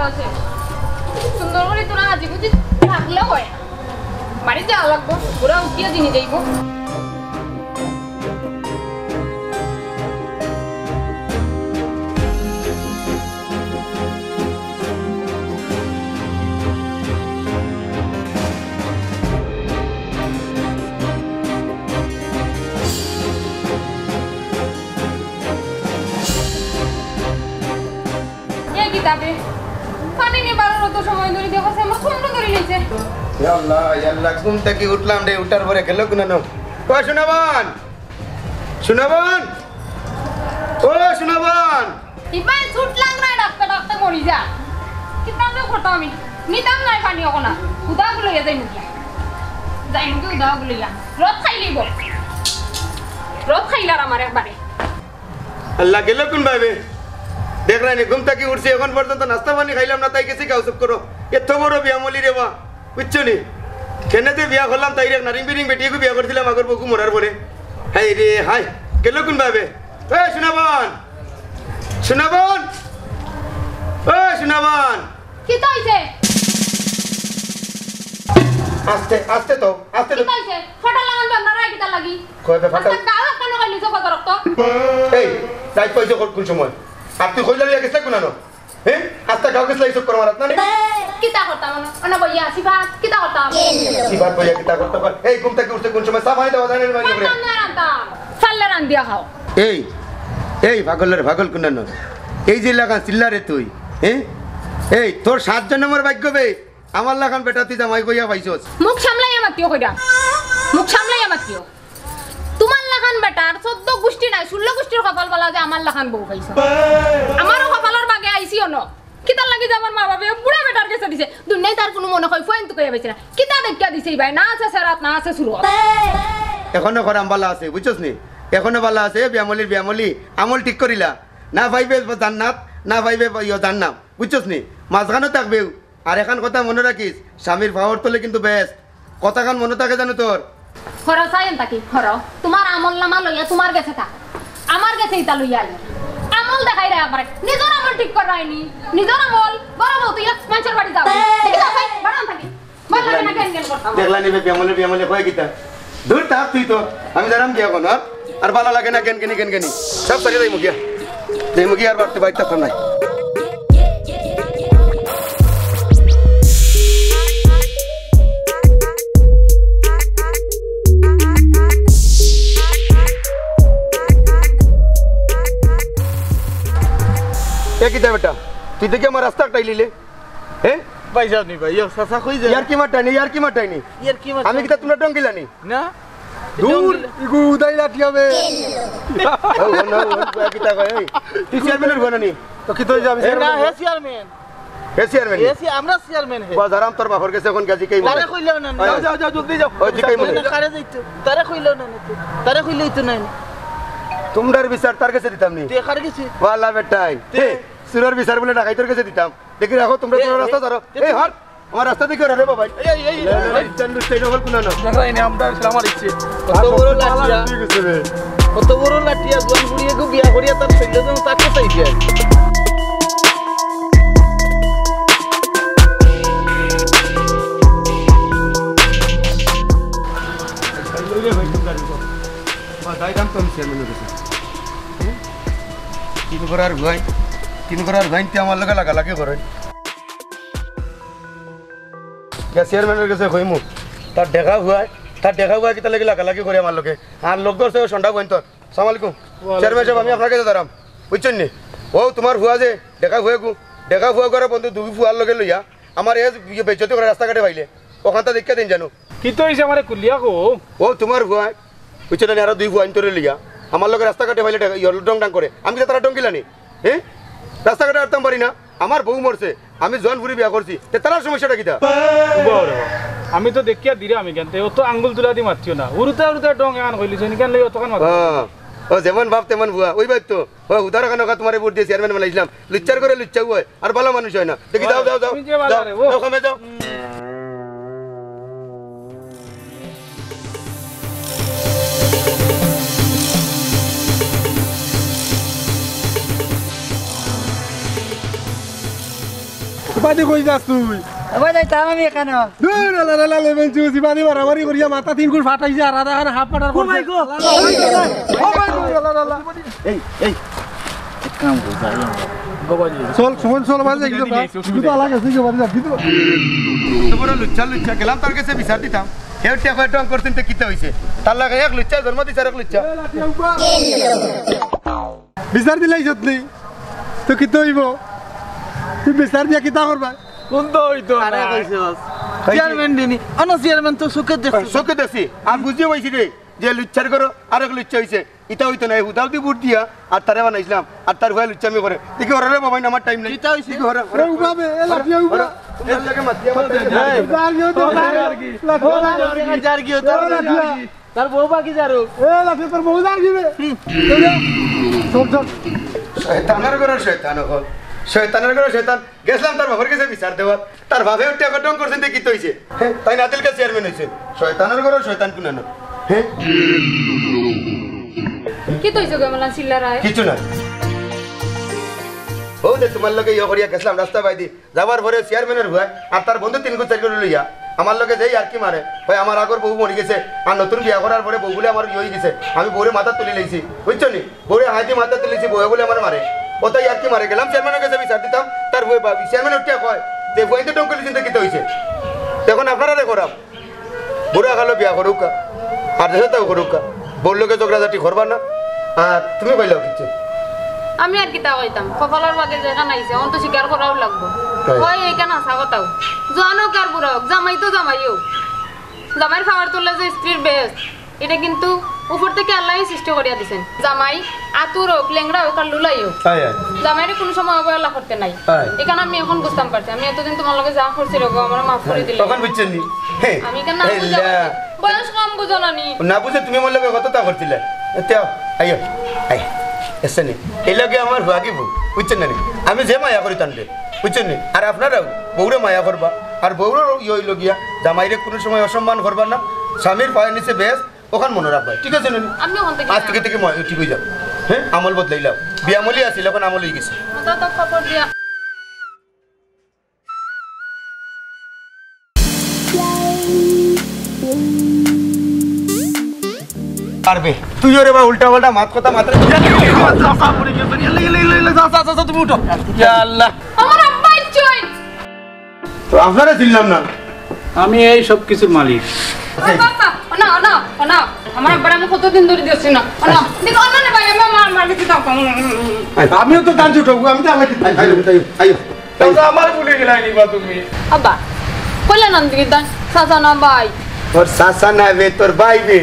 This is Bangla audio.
আছে সুন্দর করে তোরা আজি বুঝি থাকলে হয় বাড়ি যাওয়া লাগবো ওরা উঠিয়ে জিনি যাইব উঠলাম রে উঠার পরে গেল কোন শোনাবান শোনাবান ও শোনাবান ইবাই ছুটলাম না ডাক্তার ডাক্তার মরি যা কিতাবে ফটো আমি নিতাম নাই পানি ওনা উদা গুলো যাই মুখিয়া যাই মুখি উদা গুলো যা রদ খাইলিব রদ খাইলার আমার একবারে আল্লাহ গেল কোন ভাবে দেখ রানি ঘুম থেকে উঠছি এখন পর্যন্ত নাস্তা পানি খাইলাম না তাই গেছি কাউসব করো এত বড় বিয়ামলি রে বা বুঝছো নি কেনেতে বিয়া করলাম তাই রেখ নারিং বিরিং বেটিয়ে বিয়া করছিলাম আগর বকু মরার পরে হাই রে হাই গেল কোন ভাবে এ শোনাবান শোনাবান ও শোনাবান কি তাইছে আস্তে আস্তে তো আস্তে কি তাইছে ফটো লাগান বান্দারা কিতা লাগি কই বে ফটো গাও কেন কইলি তো ফটো রক্ত এই যাই কইছো কোন সময় আর তুই কইলা লিয়া গেছলা কোন আনো হ্যাঁ আস্তে গাও গেছলা ইসব করমার না কিতা করতাম না বইয়া সিবা কিতা করতাম সিবা বইয়া কিতা করতে পার এই ঘুম থেকে উঠতে কোন সময় সাফাই দাও জানেন মানে করে ফাল্লে রান দিয়া খাও এই এই পাগল কোন আনো এই যে লাগা চিল্লারে তুই হ্যাঁ এই তোর 7 নম্বর ভাগ্য বে আমার লাগান বেটা তুই জামাই কইয়া পাইছস মুখ সামলাই আমাতিও কইরা মুখ সামলাই আমাতিও তোমার লাগান বেটার 14 গোষ্ঠী নাই 16 গোষ্ঠীর কপাল বলা যে আমার লাগান বউ পাইছ আমারও কপালের বাগে আইছিও ন কিতা লাগি যাবার মা বাবা বুড়া বেটার কাছে দিছে দুনিয়ায় তার কোনো মনে হয় ফোন তো কইয়া পাইছ না কিতা দেখিয়া দিছে ভাই না আছে সারাত না আছে শুরু এখনো করাম বালা আছে বুঝছস নি এখনো বালা আছে বিয়ামলি আমল ঠিক করিলা না ভাইবে জান্নাত না ভাইবে ইয় জান্নাম বুঝছস নি মাঝখানে থাকবে আর এখন কথা মনে রাখিস স্বামীর পাওয়ার তোলে কিন্তু বেস্ট কথাখান মনে থাকে জানো তোর খরা চাইন তাকি খরা তোমার আমল নামা লইয়া তোমার কাছে থাক আমার কাছে ইতা লইয়া আই আমল দেখাই রে একবারে নিজের আমল ঠিক কর রাইনি নিজের আমল বড় বউ তুই মানুষের বাড়ি যাও ঠিক আছে বাড়ান থাকি ভাল লাগে না কেন করতাম দেখলা নিবে বিয়ামলি কয় কিতা দূর থাক তুই তো আমি দাঁড়াম কি এখন আর ভালো লাগে না কেন সব সারি দেই মুখিয়া আর বাড়তে বাইতে থাম নাই কিতা বেটা তুই দেখি আমার রাস্তা টাইলিলে হ্যাঁ ভাই যাওনি ভাই ইয়া সাসা কই যায় ইয়ার কি মাটাইনি আমি কিতা তোমরা ডঙ্গিলানি না দূর ইগু উদাই লাটিয়াবে ও না কিতা কই তুই চেয়ারম্যানের ঘনানি তো কি তুই যাবি না হে চেয়ারম্যান আমরা চেয়ারম্যান হে বাজারাম তোর বাপর কাছে এখন গাজি কই তারে কইলো না যাও জলদি যাও ওই দিকেই মনে কারে যাইতো তারে কইলো না তারে কইলেই তো নাই তোমরার বিচার তার কাছে দিতাম নি তুই কারে গেছিস ওয়ালা বেটাই সুরের বিচার বলে ডাকাই তোর কাছে দিতাম দেখি রাখো তোমরা তোর রাস্তা ধরো এই হট আমার রাস্তা দেখো রে বাবা এই চন্ডু স্টেজ ওভার কোন না দেখো এনে আমরা আমার ইচ্ছে কত বড় লাঠিয়া জোয়ান বুড়িয়ে গো বিয়া করিয়া তার ছেলে জন তাকে চাইছে বাদাই দাম কম চেয়ারম্যানের কাছে তিন করার ভাই আমার লগে লাগালাগি করে চেয়ারম্যানের কাছে কইমু তার দেখা হুয়া কিতা লাগি লাগালাগি করে আমার লগে আর লোক ধরছে সন্ধ্যা বইন তোর সালাম আলাইকুম চেয়ারম্যান সাহেব আমি আপনার কাছে দাঁড়াম বুঝছেন নি ও তোমার হুয়া যে দেখা হুয়া করে বন্ধু দুই ফুয়ার লগে লইয়া আমার এই বেজ্জতি করে রাস্তা কাটে পাইলে ওখানটা দেখে দিন জানো কি তো হইছে আমারে কুলিয়া গো ও তোমার হুয়া বুঝছেন না আরো দুই ফুয়া তোরে লইয়া আমার লগে রাস্তা কাটে পাইলে ডং ডাং করে আমি তো তারা ডঙ্গিলানি হ্যাঁ রাস্তা কাটে আরতাম পারি না আমার বউ মরছে আমি জোয়ানপুরি বিয়া করছি তার সমস্যাটা কিটা আমি তো দেখিয়া দিরা আমি কেন ও তো আঙ্গুল তুলা দি মারছিও না উড়ুতে ডং এখান কইলিছ কেন লই অতখান মার ও যেমন বাপ তেমন বুয়া ওই বাই তো ও উদার কেন তোমার ভোট দিয়ে চেয়ারম্যান বানাইছিলাম লুচ্চার করে লুচ্চা হয় আর ভালো মানুষ হয় না দেখি যাও যাও বাদি কই যাস তুই আবার যাইতাম আমি এখানে দূর লা লা লা লেভেল চুজি বাদি মারামারি করিয়া মাথা তিন গুণ ফাটাইছে আর আধা খান হাফ পাটার ও মাই গড এই এই কাম কর যাই চল সুমন চল বাজে একদম কিন্তু আলাদা আছে কি বাদি যা কিন্তু তো বড় লুচ্চা লুচ্চা গেলাম তার কাছে বিচার দিতাম হেউটে কয় টং করতেন তো কিতে হইছে তার লাগে এক লুচ্চা জন্ম দিছে আর এক লুচ্চা বিচার দিলাই যতনি তো কি হইব তুই বিচার দিয়া কিতা করবা কোন তো হইতো আরে কইছে চেয়ারম্যান দিনি অন চেয়ারম্যান তো সুখে দেখছ চোখে দেখছি আর বুঝিয়ে পাইছি রে যে লুচ্চার করো আর এক লুচ্চা হইছে ইটা হইতো না হুদাও দি বুট দিয়া আর তারে বানাইছিলাম আর তার হয়ে লুচ্চামি করে দেখি ওরে বাবা আমার টাইম নাই কিতা হইছে? দেখি ওরে ওরে উবাবে এ লাফিয়া উবা এর লাগে মাতিয়া মাতিয়া যার গিয়ে তো লাফিয়া যার কি হতো তার বউ বাকি যারো এ লাফিয়া তোর বউ যার গিয়ে চল চল শয়তানের ঘরে শয়তান হল শয়তানের ঘরে শয়তান গেছিলাম তার বাবার কাছে বিচার দেওয়ার তার ভাবে টাকা টং করছেন দেখি তো হইছে তাই নাতিল কাছে চেয়ারম্যান হইছে শয়তানের ঘরে শয়তান কুনানো হ্যাঁ কি তৈছো গো মালা চিল্লারায় কিছু না ও যে তোমার লগে ইয়ে করিয়া গেছিলাম রাস্তা বাইদি যাবার পরে চেয়ারম্যানের ভয় আর তার বন্ধু 3 4 করে লইয়া আমার লগে যেই আর কি মারে ভাই আমার আগর বউ মরে গেছে আর নতুন বিয়া করার পরে বউ বলে আমার ইয়ে হয়ে গেছে আমি বউরে মাথা তুলে লইছি বুঝছো নি বউরে হাতি মাথা তুলেছি বউ বলে আমার মারে ওটাই আর কি মারে গেলাম চেয়ারম্যানের কাছে বিচার দিতাম তার বই ভাবি চেয়ারম্যান উঠিয়া কয় যে বইতে টঙ্ক লিছেন কিতে হইছে তখন আপনারা রে করাম বুড়া খালো বিয়া করুকা আর দেশে তাও করুকা বউর লোকে ঝগড়াঝাটি করবা না আর তুমি কইলাও কিচ্ছে আমি আর কিতা কইতাম কপালের বাগে যেখানে আইছে অন্ত স্বীকার করাও লাগবো তাই। ওই এইখানে আসা কথাও জানো কার বুড়া হোক জামাই তো জামাইও জামাইয়ের খাবার তুললে যে স্ত্রীর বেশ এটা কিন্তু উপর থেকে আল্লাহই সৃষ্টি করিয়া দিছেন জামাই আতুর হোক লেংড়া হোক আর লুলাই হোক জামাইরে কোনো সময় অবহেলা করতে নাই তাই। এখানে আমি এখন বুঝতাম পারছি আমি এতদিন তোমার লগে যা করছি রোগ আমার মাফ করে দিলে তখন বুঝছেন নি হ্যাঁ আমি কেন না বুঝা বয়স কম বুঝো না নি না বুঝে তুমি আমার লগে কতটা করছিলে এতিয়াও আইও আই এসে নি এই লগে আমার ভাগি বউ বুঝছেন না নি আমি যে মায়া করি তান্ডে বুঝছেন নি আর আপনারাও বউরে মায়া করবা আর বউরও ইয়ে লগিয়া জামাইরে কোনো সময় অসম্মান করবা না স্বামীর পায়ের নিচে বেশ ওখান মনে রাখবা ঠিক আছে নি আমি ওখান থেকে আজ থেকে ঠিক হয়ে যাবে হ্যাঁ আমল বদলাইলাম বিয়ামলি আসিল এখন আমল হয়ে গেছে মাথা তো কাপড় দিয়া পারবে তুই ওরে বা উল্টা পাল্টা মাত কথা মাত্র তুমি উঠো আল্লাহ আমার আব্বাই চই তো আপনারা চিনলাম না আমি এই সব কিছুর মালিক না না না আমার আব্বার আমি কতদিন ধরে দিচ্ছি না না দেখো না ভাই আমি আমার কিছু দাও আমিও তো দাঁড়িয়ে উঠবো আমি তো আলাদা আইও আমার ভুলে গেলাই নিবা তুমি আব্বা কইলা নন্দিনী দান সাসা না ভাই তোর সাসা না বে তোর ভাই বে